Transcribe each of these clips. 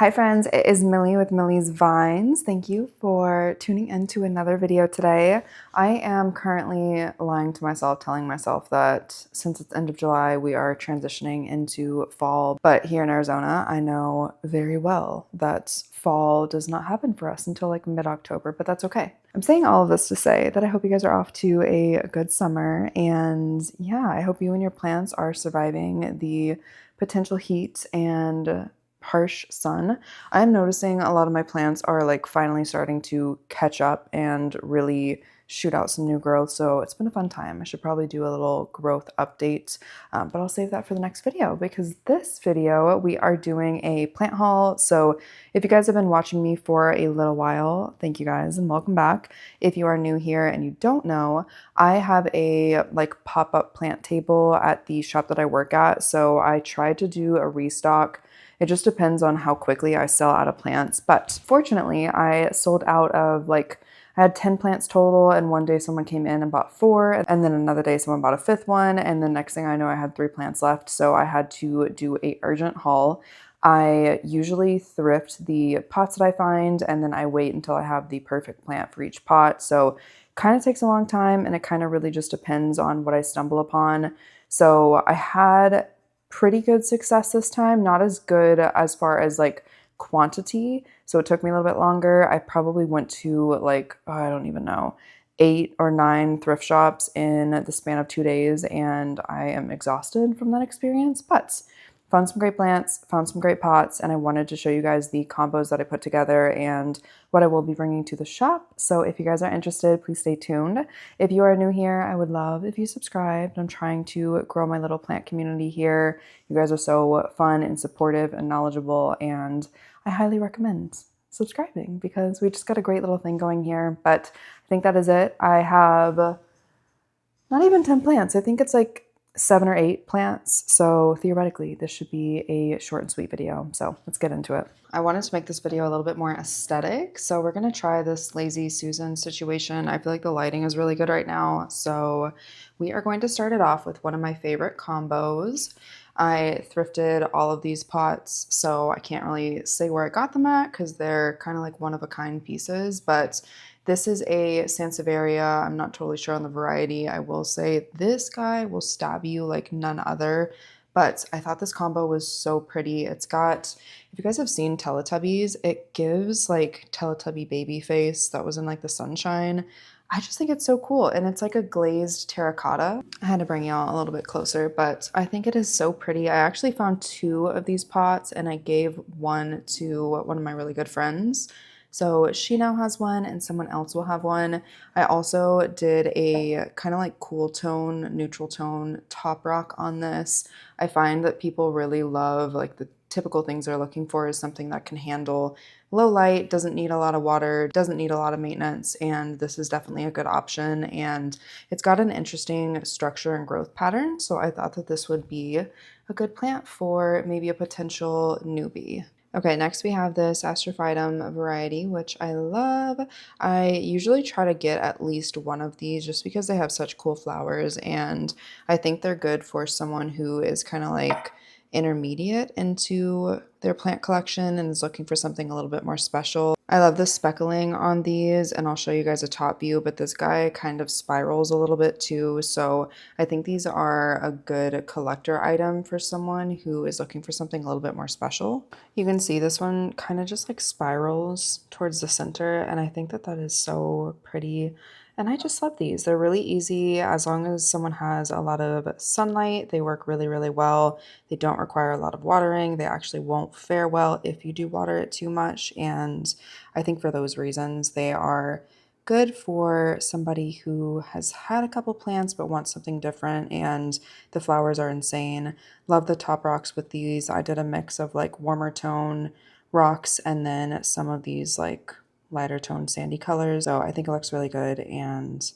Hi friends, it is Millie with Millie's Vines. Thank you for tuning into another video today. I am currently lying to myself, telling myself that since it's end of July, we are transitioning into fall. But here in Arizona, I know very well that fall does not happen for us until like mid-October, but that's okay. I'm saying all of this to say that I hope you guys are off to a good summer. And yeah, I hope you and your plants are surviving the potential heat and harsh sun. I'm noticing a lot of my plants are like finally starting to catch up and really shoot out some new growth. So it's been a fun time. I should probably do a little growth update, but I'll save that for the next video because this video we are doing a plant haul. So if you guys have been watching me for a little while, thank you guys and welcome back. If you are new here and you don't know, I have a like pop-up plant table at the shop that I work at. So I tried to do a restock. It just depends on how quickly I sell out of plants. But fortunately, I sold out of I had 10 plants total, and one day someone came in and bought 4, and then another day someone bought a 5th one, and the next thing I know I had 3 plants left, so I had to do a urgent haul. I usually thrift the pots that I find, and then I wait until I have the perfect plant for each pot, so kind of takes a long time, and it kind of really just depends on what I stumble upon. So I had pretty good success this time, not as good as far as like quantity. So it took me a little bit longer. I probably went to I don't even know, 8 or 9 thrift shops in the span of 2 days, and I am exhausted from that experience, but found some great plants, found some great pots, and I wanted to show you guys the combos that I put together and what I will be bringing to the shop. So if you guys are interested, please stay tuned. If you are new here, I would love if you subscribed. I'm trying to grow my little plant community here. You guys are so fun and supportive and knowledgeable, and I highly recommend subscribing because we just got a great little thing going here. But I think that is it. I have not even 10 plants. I think it's like 7 or 8 plants. So theoretically, this should be a short and sweet video. So let's get into it. I wanted to make this video a little bit more aesthetic. So we're going to try this Lazy Susan situation. I feel like the lighting is really good right now. So we are going to start it off with one of my favorite combos. I thrifted all of these pots, so I can't really say where I got them at because they're kind of like one-of-a-kind pieces, but this is a Sansevieria. I'm not totally sure on the variety. I will say this guy will stab you like none other, but I thought this combo was so pretty. It's got, if you guys have seen Teletubbies, it gives like Teletubby baby face that was in like the sunshine. I just think it's so cool, and it's like a glazed terracotta. I had to bring y'all a little bit closer, but I think it is so pretty. I actually found 2 of these pots, and I gave one to one of my really good friends. So she now has one, and someone else will have one. I also did a kind of like cool tone, neutral tone top rock on this. I find that people really love like the typical things they're looking for is something that can handle low light, doesn't need a lot of water, doesn't need a lot of maintenance, and this is definitely a good option. And it's got an interesting structure and growth pattern, so I thought that this would be a good plant for maybe a potential newbie. Okay, next we have this Astrophytum variety, which I love. I usually try to get at least one of these just because they have such cool flowers, and I think they're good for someone who is kind of like intermediate into their plant collection and is looking for something a little bit more special. I love the speckling on these, and I'll show you guys a top view, but this guy kind of spirals a little bit too, so I think these are a good collector item for someone who is looking for something a little bit more special. You can see this one kind of just like spirals towards the center, and I think that that is so pretty. And I just love these. They're really easy as long as someone has a lot of sunlight. They work really, really well. They don't require a lot of watering. They actually won't fare well if you do water it too much. And I think for those reasons, they are good for somebody who has had a couple plants but wants something different, and the flowers are insane. Love the top rocks with these. I did a mix of like warmer tone rocks and then some of these like lighter tone sandy colors. So I think it looks really good, and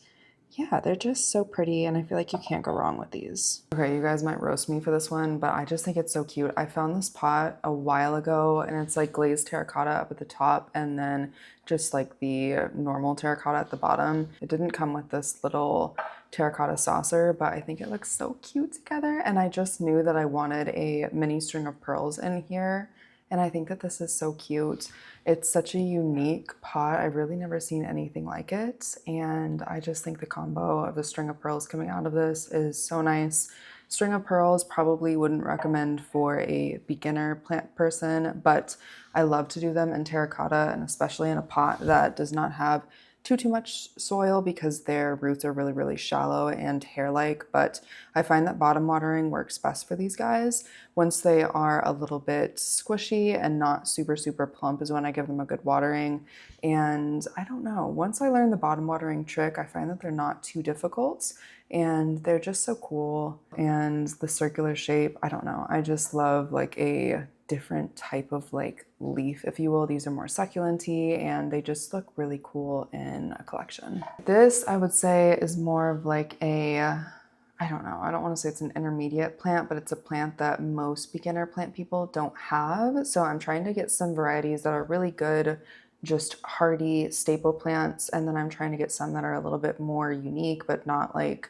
yeah, they're just so pretty, and I feel like you can't go wrong with these. Okay, you guys might roast me for this one, but I just think it's so cute. I found this pot a while ago, and it's like glazed terracotta up at the top and then just like the normal terracotta at the bottom. It didn't come with this little terracotta saucer, but I think it looks so cute together, and I just knew that I wanted a mini string of pearls in here. And I think that this is so cute. It's such a unique pot. I've really never seen anything like it. And I just think the combo of the string of pearls coming out of this is so nice. String of pearls probably wouldn't recommend for a beginner plant person, but I love to do them in terracotta, and especially in a pot that does not have too much soil because their roots are really shallow and hair-like. But I find that bottom watering works best for these guys. Once they are a little bit squishy and not super plump is when I give them a good watering. And I don't know, once I learned the bottom watering trick, I find that they're not too difficult and they're just so cool. And the circular shape, I don't know, I just love like a different type of like leaf, if you will. These are more succulent-y and they just look really cool in a collection. This, I would say, is more of like a, I don't know, I don't want to say it's an intermediate plant, but it's a plant that most beginner plant people don't have. So I'm trying to get some varieties that are really good, just hardy staple plants, and then I'm trying to get some that are a little bit more unique, but not like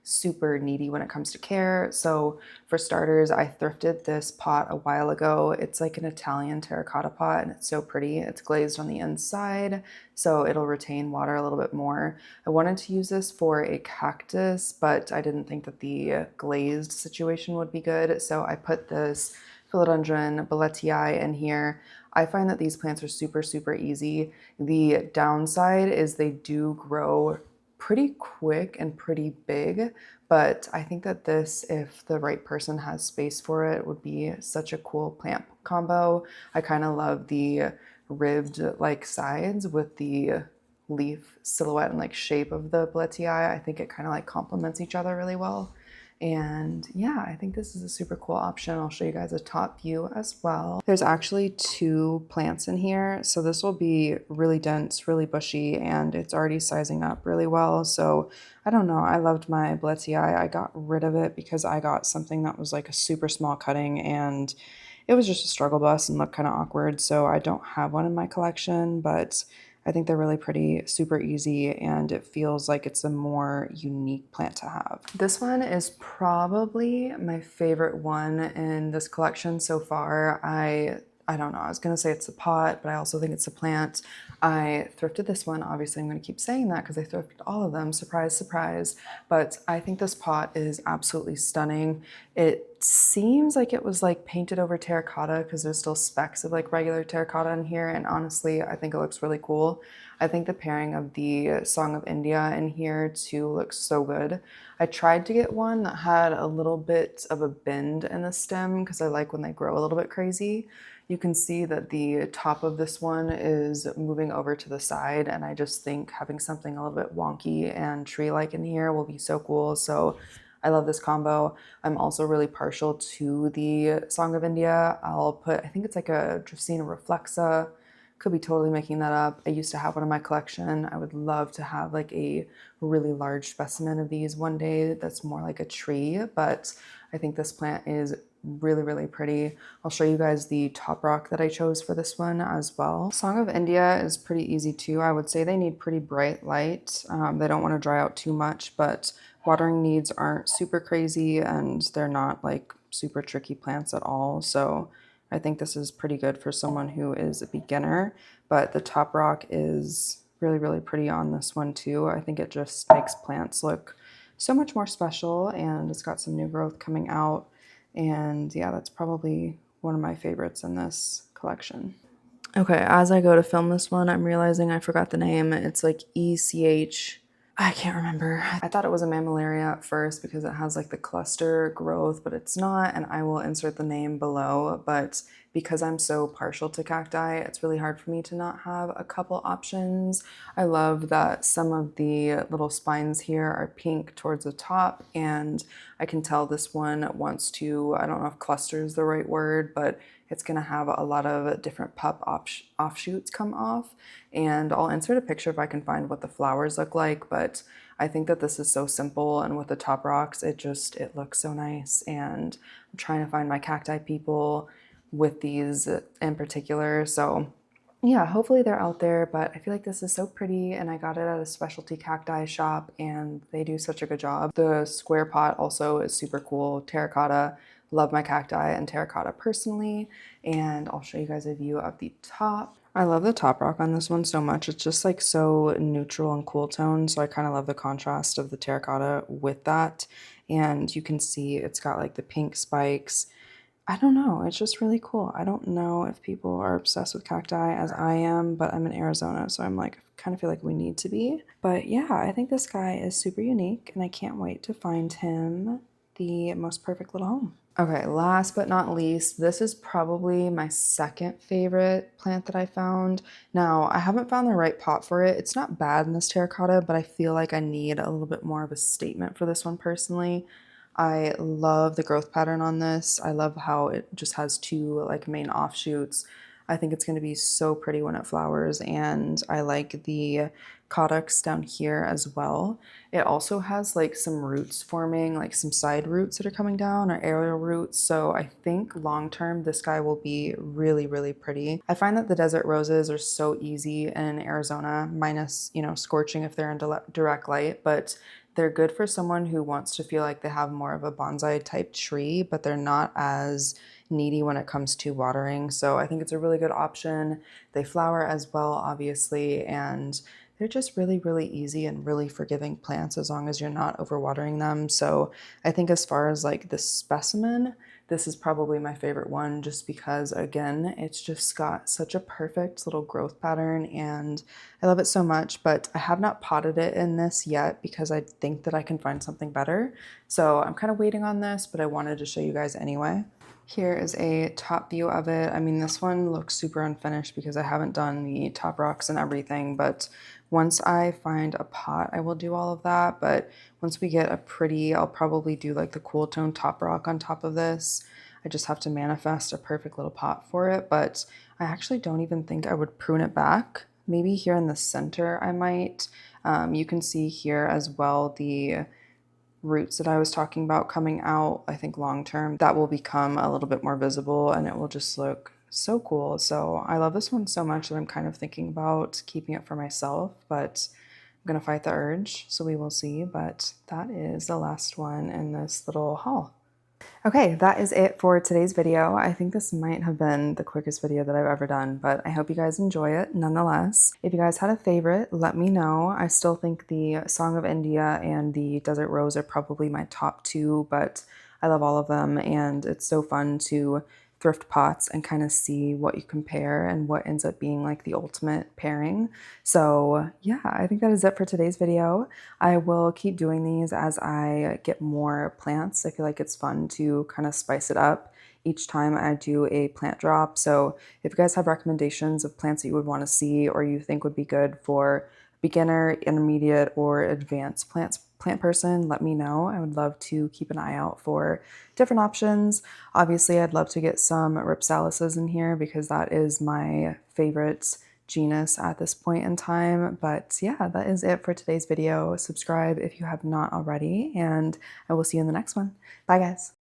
super needy when it comes to care. So for starters, I thrifted this pot a while ago. It's like an Italian terracotta pot and it's so pretty. It's glazed on the inside, so it'll retain water a little bit more. I wanted to use this for a cactus, but I didn't think that the glazed situation would be good. So I put this Philodendron billietiae in here. I find that these plants are super easy. The downside is they do grow pretty quick and pretty big, but I think that this, if the right person has space for it, would be such a cool plant combo. I kind of love the ribbed like sides with the leaf silhouette and like shape of the billietiae. I think it kind of like complements each other really well. And yeah, I think this is a super cool option. I'll show you guys a top view as well. There's actually 2 plants in here. So this will be really dense, really bushy, and it's already sizing up really well. So I don't know, I loved my billietiae. I got rid of it because I got something that was like a super small cutting and it was just a struggle bus and looked kind of awkward. So I don't have one in my collection, but I think they're really pretty, super easy, and it feels like it's a more unique plant to have. This one is probably my favorite one in this collection so far. I don't know, I was gonna say it's a pot, but I also think it's a plant. I thrifted this one. Obviously, I'm gonna keep saying that because I thrifted all of them, surprise, surprise. But I think this pot is absolutely stunning. It seems like it was like painted over terracotta because there's still specks of like regular terracotta in here. And honestly, I think it looks really cool. I think the pairing of the Song of India in here too looks so good. I tried to get one that had a little bit of a bend in the stem because I like when they grow a little bit crazy. You can see that the top of this one is moving over to the side, and I just think having something a little bit wonky and tree-like in here will be so cool. So I love this combo. I'm also really partial to the Song of India. I'll put, I think it's like a Dracaena reflexa. Could be totally making that up. I used to have one in my collection. I would love to have like a really large specimen of these one day that's more like a tree, but I think this plant is really pretty. I'll show you guys the top rock that I chose for this one as well. Song of India is pretty easy too. I would say they need pretty bright light. They don't want to dry out too much, but watering needs aren't super crazy and they're not like super tricky plants at all. So I think this is pretty good for someone who is a beginner, but the top rock is really pretty on this one too. I think it just makes plants look so much more special, and it's got some new growth coming out. And yeah, that's probably one of my favorites in this collection. Okay, as I go to film this one, I'm realizing I forgot the name. It's like ECH. I can't remember. I thought it was a mammillaria at first because it has like the cluster growth, but it's not, and I will insert the name below. But because I'm so partial to cacti, it's really hard for me to not have a couple options. I love that some of the little spines here are pink towards the top, and I can tell this one wants to, I don't know if cluster is the right word, but it's gonna have a lot of different pup offshoots come off. And I'll insert a picture if I can find what the flowers look like, but I think that this is so simple, and with the top rocks, it looks so nice. And I'm trying to find my cacti people with these in particular. So yeah, hopefully they're out there, but I feel like this is so pretty, and I got it at a specialty cacti shop and they do such a good job. The square pot also is super cool, terracotta, love my cacti and terracotta personally, and I'll show you guys a view of the top. I love the top rock on this one so much. It's just like so neutral and cool tone, so I kind of love the contrast of the terracotta with that. And you can see it's got like the pink spikes. I don't know, it's just really cool. I don't know if people are obsessed with cacti as I am, but I'm in Arizona, so I'm like, kind of feel like we need to be. But yeah, I think this guy is super unique, and I can't wait to find him the most perfect little home. Okay, last but not least, this is probably my second favorite plant that I found. Now, I haven't found the right pot for it. It's not bad in this terracotta, but I feel like I need a little bit more of a statement for this one personally. I love the growth pattern on this. I love how it just has two like main offshoots. I think it's going to be so pretty when it flowers, and I like the caudex down here as well. It also has like some roots forming, like some side roots that are coming down, or aerial roots. So I think long term this guy will be really, really pretty. I find that the desert roses are so easy in Arizona, minus, you know, scorching if they're in direct light, but they're good for someone who wants to feel like they have more of a bonsai type tree, but they're not as needy when it comes to watering. So I think it's a really good option. They flower as well, obviously, and they're just really, really easy and really forgiving plants as long as you're not overwatering them. So I think as far as like the specimen, this is probably my favorite one just because, again, it's just got such a perfect little growth pattern and I love it so much, but I have not potted it in this yet because I think that I can find something better. So I'm kind of waiting on this, but I wanted to show you guys anyway. Here is a top view of it. I mean, this one looks super unfinished because I haven't done the top rocks and everything, but once I find a pot, I will do all of that. But once we get a pretty, I'll probably do like the cool tone top rock on top of this. I just have to manifest a perfect little pot for it, but I actually don't even think I would prune it back. Maybe here in the center I might. You can see here as well the roots that I was talking about coming out. I think long term that will become a little bit more visible and it will just look so cool. So I love this one so much that I'm kind of thinking about keeping it for myself, but I'm gonna fight the urge, so we will see. But that is the last one in this little haul. Okay, that is it for today's video. I think this might have been the quickest video that I've ever done, but I hope you guys enjoy it nonetheless. If you guys had a favorite, let me know. I still think the Song of India and the Desert Rose are probably my top two, but I love all of them, and it's so fun to thrift pots and kind of see what you compare and what ends up being like the ultimate pairing. So yeah, I think that is it for today's video. I will keep doing these as I get more plants. I feel like it's fun to kind of spice it up each time I do a plant drop. So if you guys have recommendations of plants that you would want to see or you think would be good for beginner, intermediate, or advanced plant person, let me know. I would love to keep an eye out for different options. Obviously, I'd love to get some Ripsalises in here because that is my favorite genus at this point in time. But yeah, that is it for today's video. Subscribe if you have not already, and I will see you in the next one. Bye, guys.